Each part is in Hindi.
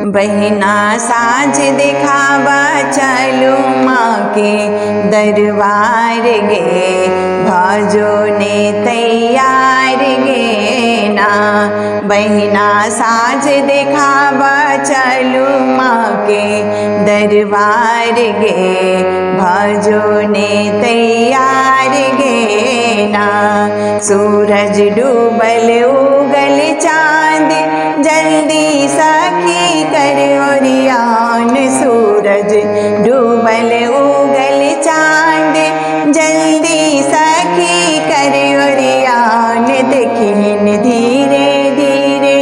बहिना साँझ दिखावा चलो माँ के दरबार गे, भाजो ने तैयार गे ना। बहिना साँझ दिखावा चलो माँ के दरबार गे, भाजो ने तैयार गे ना। सूरज डूबल उगल चाँद जल्दी सखी कर ओरियान। सूरज डूबल उगल चाँद जल्दी सखी कर ओरियान। देखिन धीरे धीरे,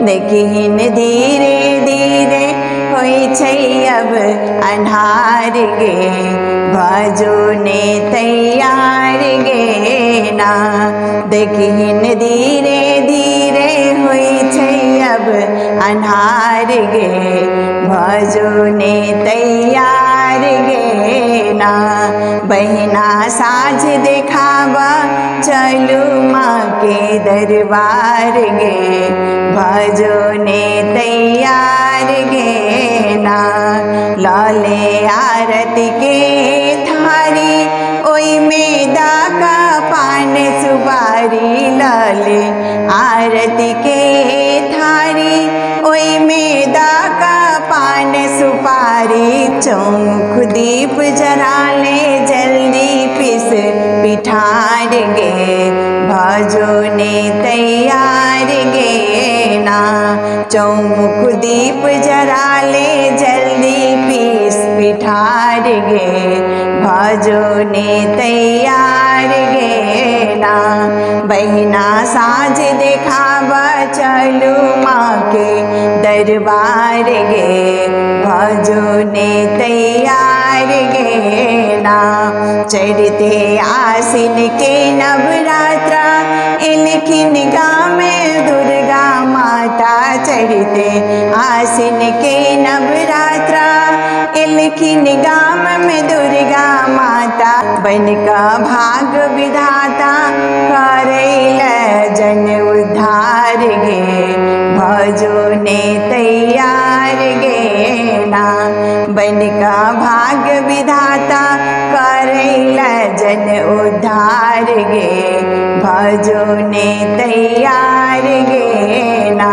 देखिन धीरे धीरे होई छै अब अन्हार गे, भाजो ने तैयार गे ना। देखिन धीरे धीरे होई छै अब अन्हार गे, भाजो ने तैयार गे ना। बहिना साँझ देखावा चलू माँ के दरबार गे, भाजो ने तैयार गे ना। लाले आरती के थारी ओई में दाका पान सुपारी। लाले आरती के थारी ओई में दाका पान सुपारी। चौमुख दीप जरा ले जल्दी पिस पिठार गे, भाजो ने तैयार गे ना। चौमुख दीप जरा ले जल्दी पिस पिठार गे, भाजो ने तैयार गे ना। बहिना साँझ देखावा चलू माँ के दरबार गे, भाजो ने तैयार गे ना। चढ़ते आसिन के नवरात्रा इनखिन गाँव में दुर्गा माता। चढ़ते आसिन के नवरात्रा इनखिन गाँव में दुर्गा माता। बनका भाग विधाता करैल जन उद्धार गे, भाजो ने तैयार गे ना। बनका भाग विधाता करैल जन उद्धार गे, भाजो ने तैयार गे ना।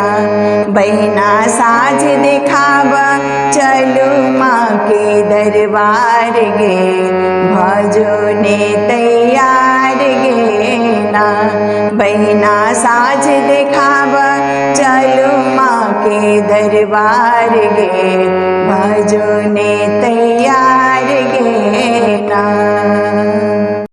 बहिना साँझ दिखावा चलू माँ के दरबार गे, भाजो ने तैयार गे ना। बहिना साँझ दिखावा चलू माँ के दरबार गे, भाजो ने तैयार